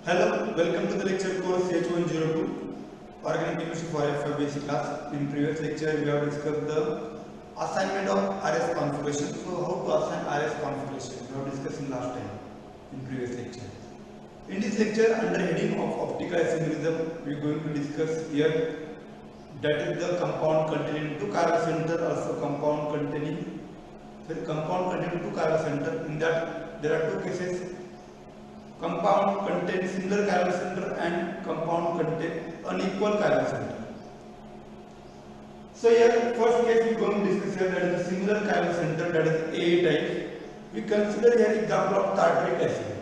Hello, welcome to the lecture course H102 Organic Chemistry for F5 basic class. In previous lecture, we have discussed the assignment of RS configuration. So, how to assign RS configuration? We have discussed in last time in previous lecture. In this lecture, under heading of optical asymmetrism, we are going to discuss here that is the compound containing two chiral center, also compound containing two chiral center. In that, there are two cases. Compound contains single chiral center and compound contains unequal chiral center. So here first case we are going to discuss here, that is the singular chiral center, that is A type. We consider here example of tartaric acid.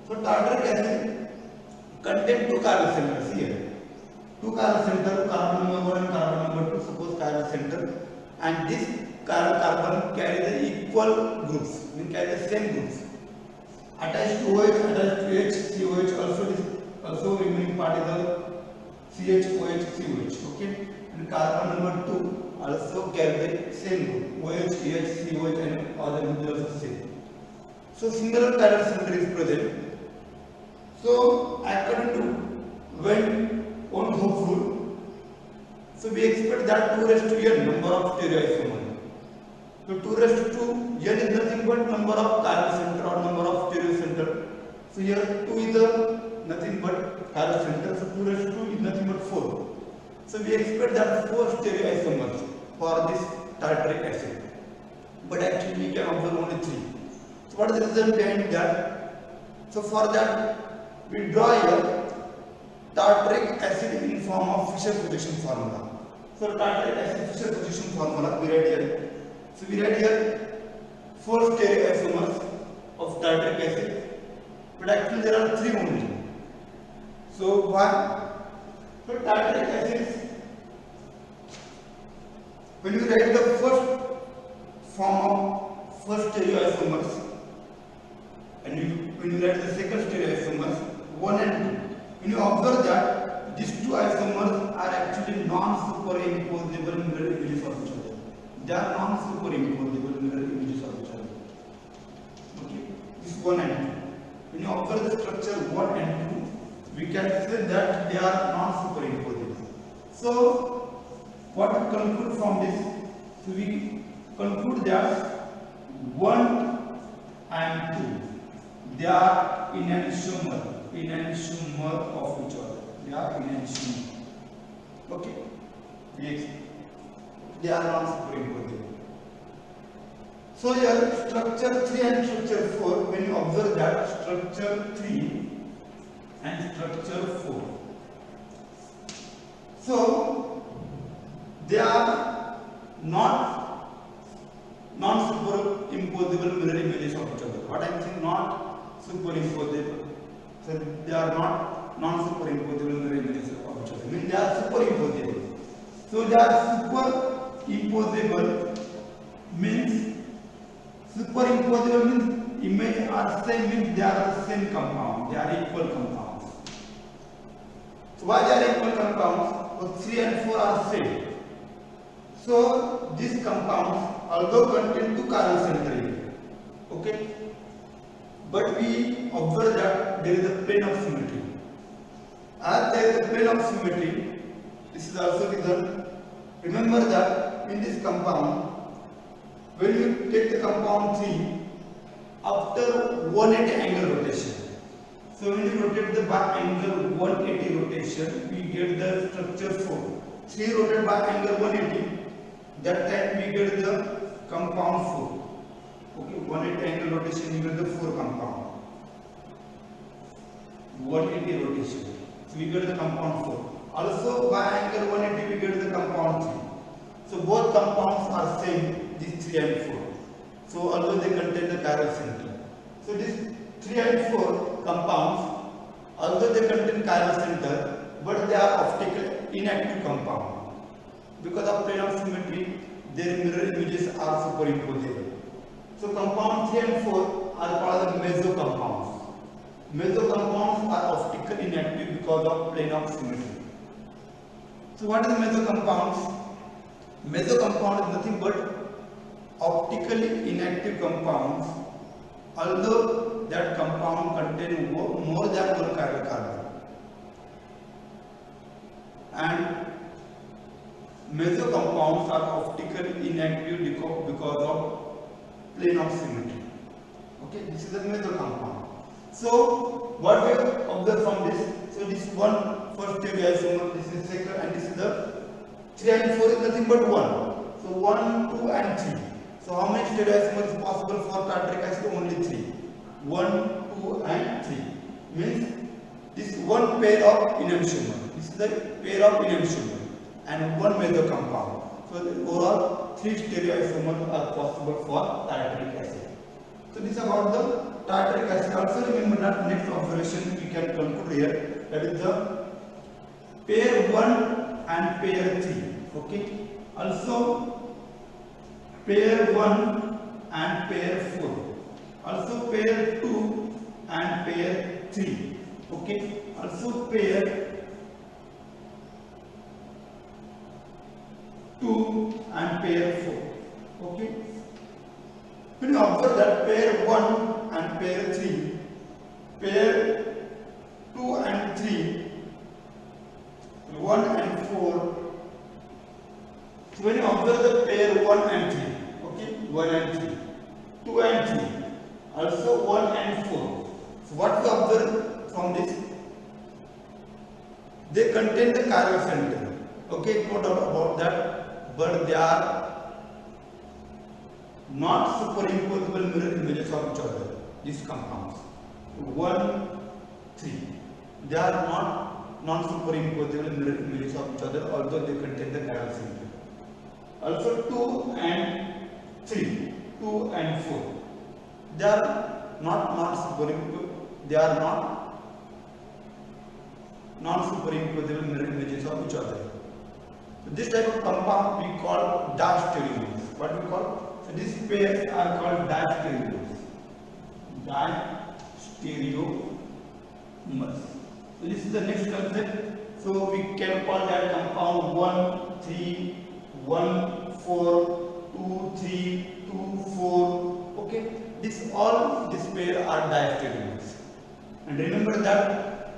So tartaric acid contains two chiral centers here. Two chiral center, carbon number 1 and carbon number 2, suppose chiral center, and this carbon carry the equal groups, mean carry the same groups. Attached to OH, attached to H, COH, also remaining part is the CH, COH, okay? And carbon number 2 also carry the same group, OH, EH, COH and other groups also same. So singular chiral center is present. So according to when on Hooke's rule, so we expect that 2 raised to n number of stereoisomers. So 2 raised to n is nothing but number of chiral center or number of stereo center. So here 2 is nothing but chiral center. So 2 raised to 2 is nothing but 4. So we expect that 4 stereoisomers for this tartaric acid. But actually we can observe only 3. So what is the result behind that? So for that we draw here tartaric acid in form of Fischer position formula. So tartaric acid Fischer position formula we write here. So we write here 4 stereoisomers of tartaric acid, but actually there are 3 only. So why? So tartaric acid, when you write the first form of first stereoisomers, and when you write the second stereoisomers 1 and 2, when you observe that these 2 isomers are actually non-superimposable mirror images of each other. They are non-superimposable mirror images of each other. Okay, this 1 and 2. When you observe the structure 1 and 2, we can say that they are non-superimposable. So, what we conclude from this? So we conclude that 1 and 2, they are enantiomer of each other. They are enantiomer. Okay, they are non-superimposable. So here structure 3 and structure 4, when you observe that structure 3 and structure 4, so they are not non-superimposable mirror images of each other. What I am saying, not superimposable. So they are not non-superimposable mirror images of each other. I mean they are superimposable. So they are superimposable means image are same, means they are the same compound. They are equal compounds. So why they are equal compounds? So 3 and 4 are same. So these compounds although contain 2 chiral centers, okay, but we observe that there is a plane of symmetry. As there is a plane of symmetry, this is also given. Remember that in this compound, when you take the compound 3 after 180 angle rotation, so when you rotate the by angle 180 rotation, we get the structure 4. 3 rotated by angle 180, that time we get the compound 4. Okay, 180 angle rotation, you get the 4 compound. 180 rotation, so we get the compound 4. Also by angle 180 we get the compound 3. So both compounds are same, these 3 and 4. So although they contain the chiral center. So these 3 and 4 compounds, although they contain chiral center, but they are optically inactive compound. Because of plane of symmetry, their mirror images are superimposable. So compound 3 and 4 are called the meso compounds. Meso compounds are optically inactive because of plane of symmetry. So what is the meso compounds? Meso compound is nothing but optically inactive compounds, although that compound contains more than one chiral carbon. meso compounds are optically inactive because of plane of symmetry. Okay, this is the meso compound. So what we observe from this? So this one first stereoisomer, this is second, and this is the 3 and 4 is nothing but 1. So 1, 2 and 3. So how many stereoisomers is possible for tartaric acid? Only 3. 1, 2 and 3. Means this is one pair of enantiomer. This is the pair of enantiomer and one meso compound. So the overall 3 stereoisomers are possible for tartaric acid. So this is about the tartaric acid. Also remember that next observation we can conclude here, that is the pair 1 and pair 3. Okay. Also pair 1 and pair 4. Also pair 2 and pair 3. Okay. Also pair 2 and pair 4. Okay. When you observe that pair 1 and pair 3, pair 2 and 3, 1 and 4. So when you observe the pair 1 and 3, okay, 1 and 3, 2 and 3, also 1 and 4. So what we observe from this? They contain the chiral center. Okay, no doubt about that, but they are not superimposable mirror images of each other. These compounds 1, 3, they are not non-superimposable mirror images of each other, although they contain the chiral center. Also 2 and 3, 2 and 4, they are not superimposable. They are not non-superimposable mirror images of each other. So this type of compound we call diastereomers. What we call? So these pairs are called diastereomers. Diastereomers. So this is the next concept. So we can call that compound 1, 3, 1, 4, 2, 3, 2, 4. Okay. This pair are diastereomers. And remember that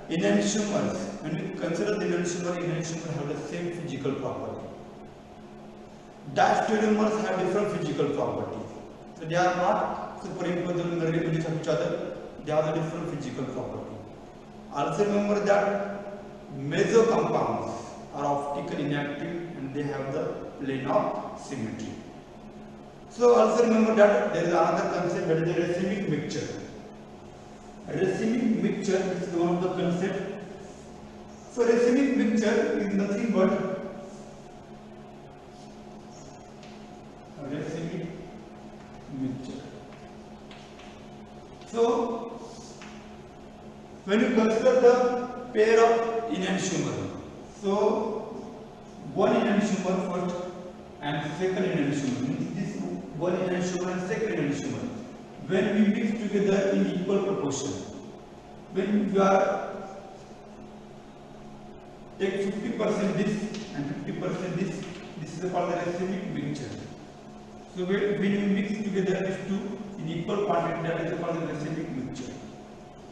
enantiomers, when we consider the enantiomers have the same physical property. Diastereomers have different physical properties. So they are not superimposable mirror images of each other. They have a different physical property. Also remember that meso compounds are optically inactive and they have the plane of symmetry. So also remember that there is another concept, that is the racemic mixture. Racemic mixture is one of the concepts. So racemic mixture is nothing but racemic mixture. So when you consider the pair of enantiomer, so one enantiomer first and second enantiomer, this one enantiomer and second enantiomer, when we mix together in equal proportion, when you are take 50% this and 50% this is called the racemic mixture. So when you mix together these two in equal quantity, that is called the racemic mixture,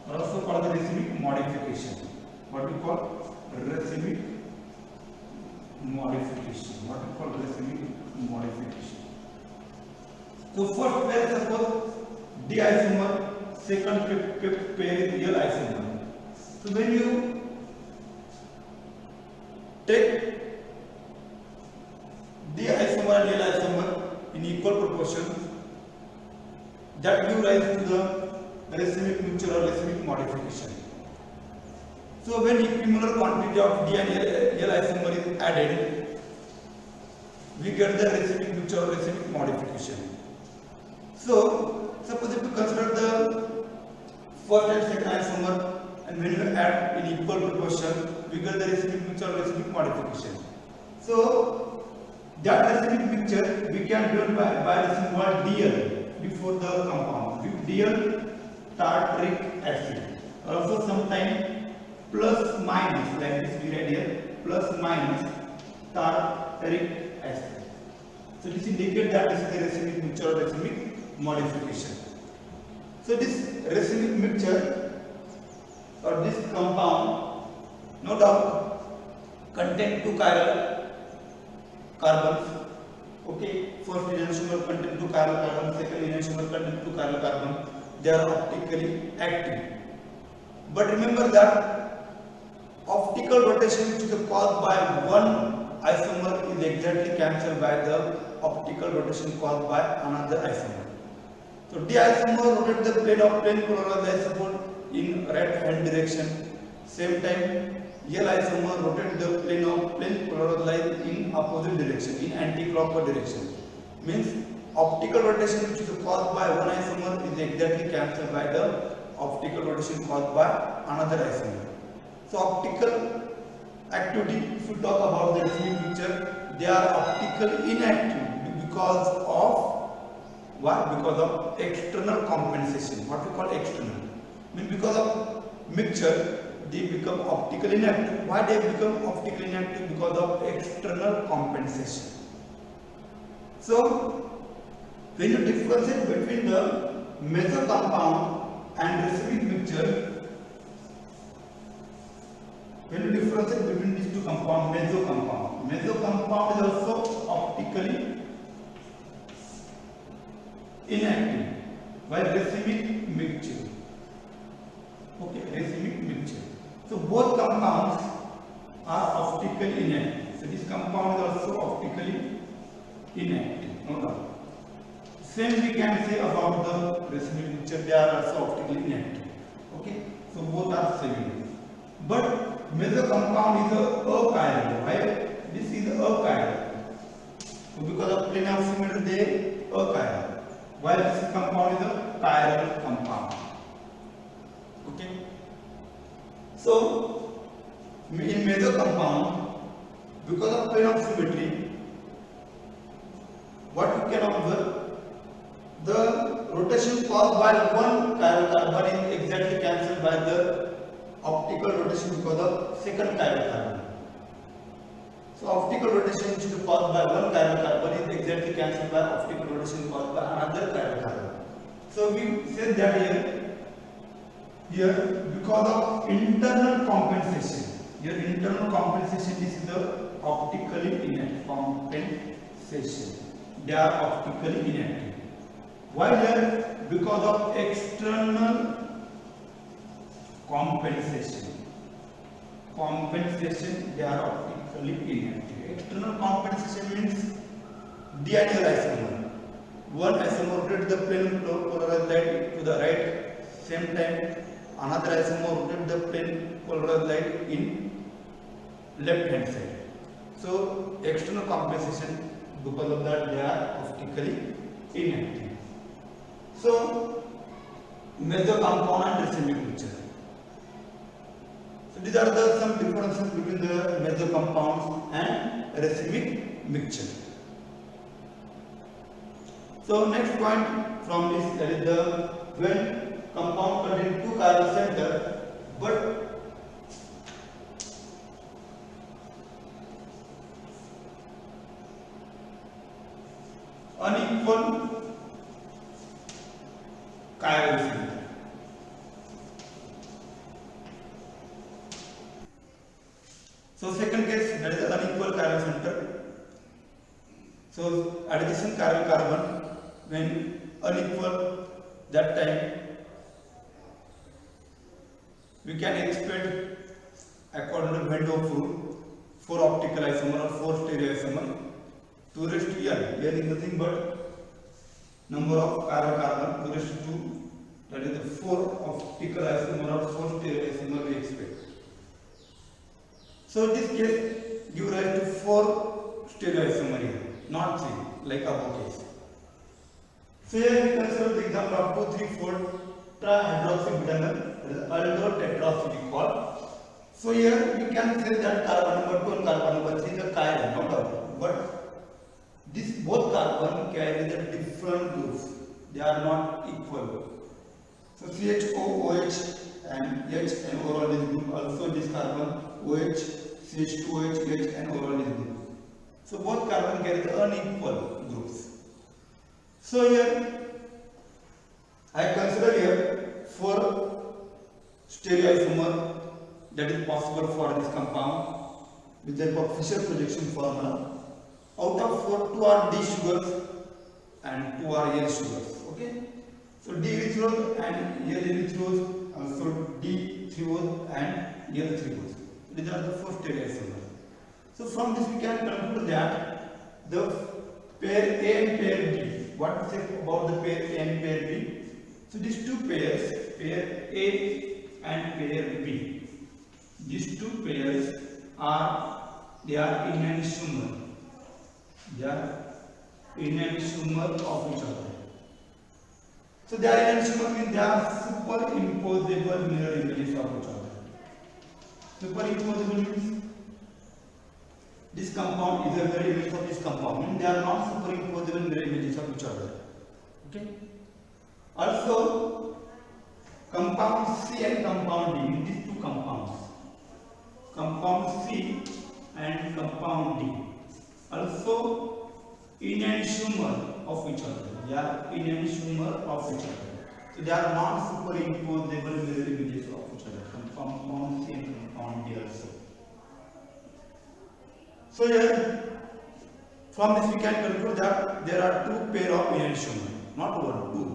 or also called the racemic modification. What we call racemic modification. What we call racemic modification. So first pair, suppose D isomer, second pair is L isomer. So when you take D isomer and L isomer in equal proportion, that gives rise to the racemic mixture or racemic modification. So when equivalent quantity of D and L isomer is added, we get the racemic mixture or racemic modification. So suppose if you consider the first and second isomer, and when you add in equal proportion, we get the racemic mixture or racemic modification. So that racemic mixture we can do by the symbol DL before the compound. With DL tartaric acid. Also sometimes plus minus, like this we write here, plus minus tartaric acid. So this indicates that this is the racemic mixture or racemic modification. So this racemic mixture or this compound, no doubt, contain two chiral carbons. Okay, first enantiomer contain 2 chiral carbon, second enantiomer contain 2 chiral carbon. They are optically active. But remember that optical rotation which is caused by one isomer is exactly cancelled by the optical rotation caused by another isomer. So D isomer rotates the plane of plane polarized isomer in right hand direction. Same time L isomer rotates the plane of plane polarized in opposite direction, in anti-clockwise direction. Means optical rotation which is caused by one isomer is exactly cancelled by the optical rotation caused by another isomer. So optical activity, if we talk about the receiving picture, they are optically inactive because of what? Because of external compensation. What we call external. Means because of mixture, they become optically inactive. Why they become optically inactive? Because of external compensation. So when you differentiate between the meso compound and receiving mixture, when you differentiate between these two compounds, meso compound is also optically inactive, while racemic mixture. Okay, racemic mixture. So both compounds are optically inactive. So this compound is also optically inactive, no doubt. Same we can say about the racemic mixture, they are also optically inactive. Okay, so both are similar. But meso compound is a achiral. Why? This is achiral. So because of plane of symmetry, they achiral. While this compound is a chiral compound. Okay. So in meso compound, because of plane of symmetry, what you can observe, the rotation caused by one chiral carbon is exactly cancelled by the optical rotation because of second chiral carbon. So optical rotation which is caused by one chiral carbon is exactly cancelled by optical rotation caused by another chiral carbon. So we said that here because of internal compensation. Here internal compensation is the optically inactive compensation. They are optically inactive. While here because of external compensation they are optically inactive. External compensation means D and L isomer. One isomer rotates the plane polarized light to the right, same time another isomer rotates the plane polarized light in left hand side. So external compensation, because of that they are optically inactive. So meso compound and racemic mixture. So these are the some differences between the meso compounds and racemic mixture. So next point from this is the when compound contain two chiral center but unequal chiral center. So second case, that is unequal chiral center. So adjacent chiral carbon when unequal, that time we can expect according to Van rule 4 optical isomer or 4 stereo isomer 2 raised to n. N is nothing but number of chiral carbon 2 raised to 2, that is the 4 optical isomer or 4 stereo isomer we expect. So this case give rise to 4 stereoisomer here, not 3 like above case. So here we consider the example of 2, 3, 4 trihydroxybutanol, that is aldotetracyclic. So here we can say that carbon number 2 and carbon number 3 is a chiral, no doubt. But this both carbon carry the different groups, they are not equal. So CHO, OH and H and oral is group, also this carbon OH, CH2OH, H and oral is group. So both carbon carry the unequal groups. So here I consider here 4 stereoisomer that is possible for this compound with the Fischer projection formula. Out of 4, 2 are D sugars and 2 are L sugars. Okay. So D erythrose and L erythrose, also D threose and L threose. These are the 4 stereoisomers. So from this we can conclude that the pair A and pair B. What to say about the pair A and pair B? So these two pairs, pair A and pair B. These two pairs they are enantiomer. They are enantiomer of each other. So they are enantiomer means they are superimposable mirror images of each other. Superimposable means this compound is a mirror image of this compound. Means they are not superimposable mirror images of each other. Okay. Also, compound C and compound D, these two compounds, compound C and compound D, also enantiomer of each other. They are enantiomer of each other. So they are not superimposable mirror images of each other. Compound C and compound D also. So here, from this we can conclude that there are two pair of enantiomer, not one, two.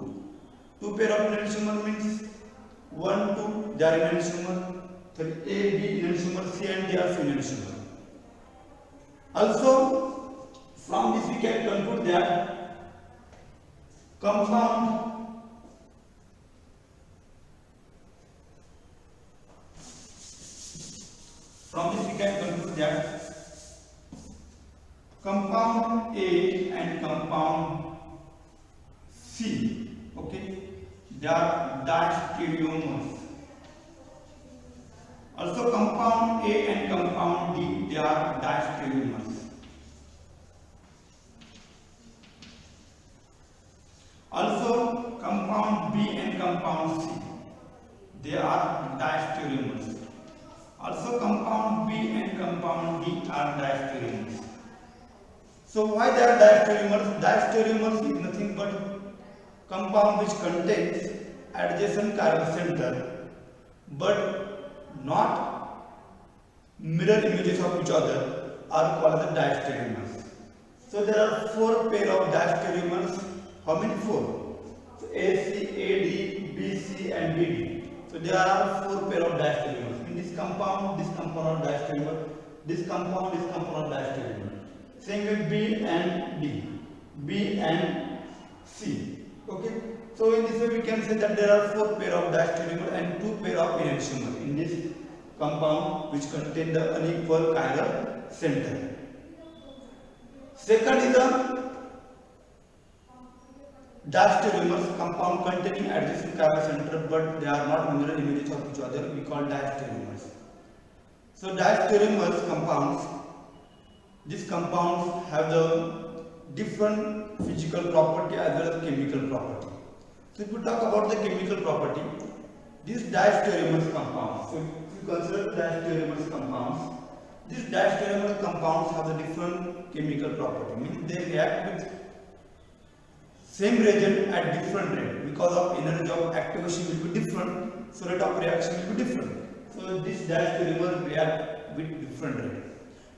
Two pair of enantiomer means 1, 2, they are enantiomer. So A, B enantiomer, C and D are enantiomer. Also, from this we can conclude that compound compound A and compound C, okay, they are diastereomers. Also compound A and compound D, they are diastereomers. Also compound B and compound C, they are diastereomers. Also compound B and compound D are diastereomers. So why they are diastereomers? Diastereomers is nothing but compound which contains adjacent chiral center but not mirror images of each other are called the diastereomers. So there are 4 pair of diastereomers. How many? 4. So AC, AD, BC and BD. So there are 4 pair of diastereomers. In this compound are diastereomer, this compound are diastereomer. Same with B and D, B and C. Okay. So in this way we can say that there are 4 pair of diastereomer and 2 pair of enantiomer in this compound which contain the unequal chiral center. Second is the diastereomers, compound containing adjacent chiral center but they are not mirror images of each other, we call diastereomers. So diastereomers compounds, these compounds have the different physical property as well as chemical property. So if we talk about the chemical property, these diastereomers compounds, so if you consider diastereomers compounds, these diastereomers compounds have the different chemical property, means they react with same reagent at different rate because of energy of activation will be different, so rate of reaction will be different. So this diastereomer react with different rate.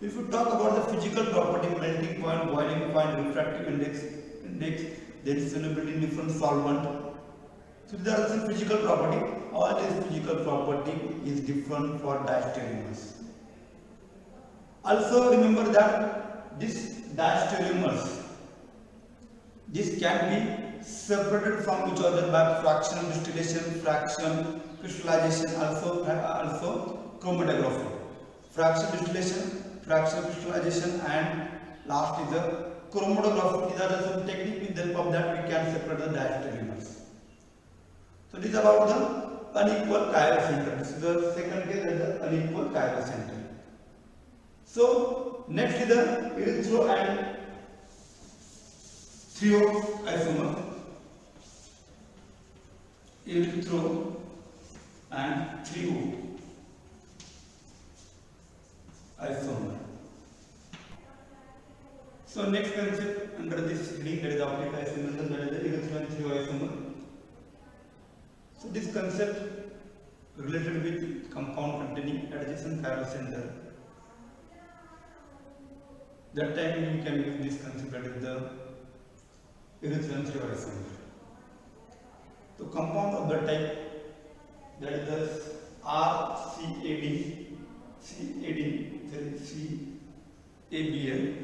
If you talk about the physical property, melting point, boiling point, refractive index, there is solubility in different solvent. So there are some physical property. All this physical property is different for diastereomers. Also remember that this diastereomers, this can be separated from each other by fractional distillation, fraction crystallization, also chromatography. Fraction distillation, fraction crystallization, and last is the chromatography. These are some technique with the help of that we can separate the diastereomers. So this is about the unequal chiral center. This is the second case, as the unequal chiral center. So next is the erythro and threoisomer. Erythro and threoisomer. So next concept under this heading, that is optic isomerism, that is the erythro and threoisomer. So this concept related with compound containing adjacent chiral center. That time we can use this concept, that is the irreducible isomer. So compound of the type, that is the RCAD, CABL,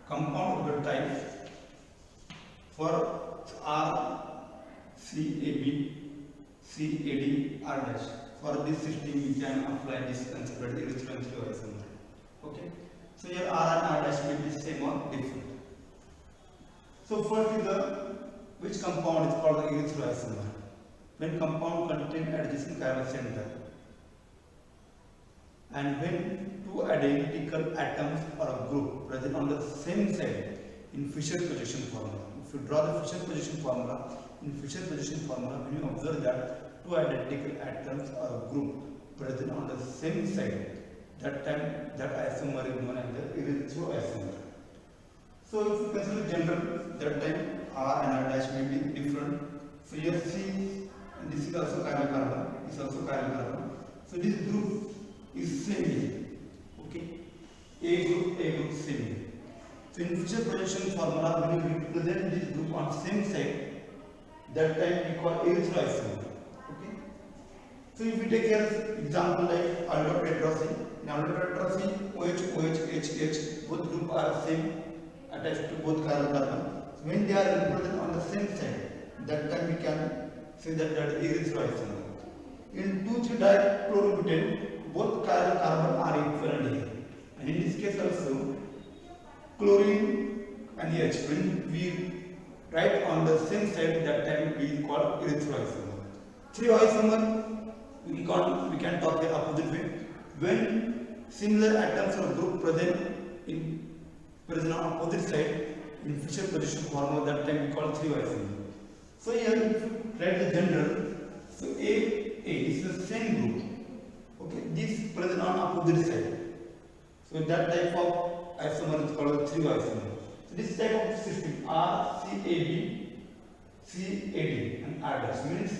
compound of the type for RCAB, CAD, R dash. For this system we can apply this concept, that is irreducible isomer. Okay. So here R and R dash will be same or different. So first is the which compound is called the irreducible isomer. When compound contain adjacent chiral center and when two identical atoms or a group present on the same side in Fisher position formula. If you draw the Fisher position formula, when you observe that two identical atoms or a group present on the same side, that time that isomer is known as the irreducible isomer. So if you consider general, that time R and R dash may be different. So here C, and this is also chiral carbon, So this group is same here. Okay. A group same here. So in Fisher projection formula, when you represent this group on same side, that time we call irreducible isomer. Okay. So if we take here example like aldotetraene, in aldotetraene OH, both group are same, attached to both chiral carbon. So when they are represented on the same side, that time we can say that is irreducible isomer. In 2,3-dichlorobutane, both chiral carbon are equivalent here. And in this case also, chlorine and H, when we write on the same side, that time we call irreducible isomer. Three isomer we can talk the opposite way. When similar atoms or group present on opposite side in Fisher position formula, that time we call three isomer. So here if you write the general, so A is the same group. Okay, this present on opposite side. So that type of isomer is called three isomer. So this type of system RCAB, CAD and R dash means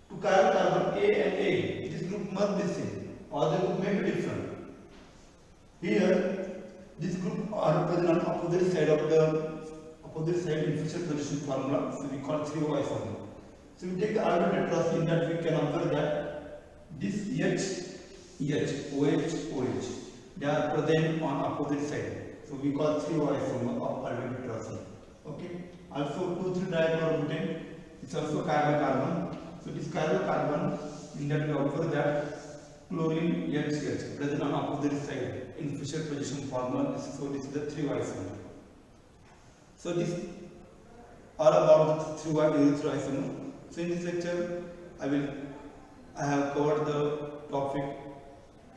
to chiral carbon A and A, this group must be same, or the group may be different. Here, this group are present on opposite side in Fisher position formula, so we call 3O isomer. So we take the aldotetraene, that we can observe that this OH, they are present on opposite side. So we call 3O isomer of aldotetraene. Okay. Also 2,3-dichlorobutane, it's also chiral carbon. So this chiral carbon, in that we observe that chlorine HH present on opposite side in Fisher position formula. So this is the 3O isomer. So this all about the 3O irreducible isomer. So in this lecture, I have covered the topic,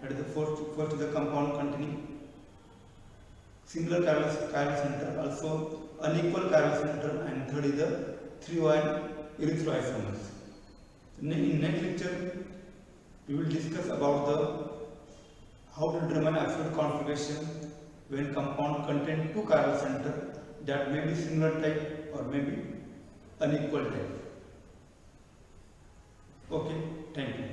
that is the first is the compound containing similar chiral center, also unequal chiral center, and third is the 3O irreducible isomers. In next lecture, we will discuss about how to determine absolute configuration when compound contain two chiral center that may be similar type or may be unequal type. Okay, thank you.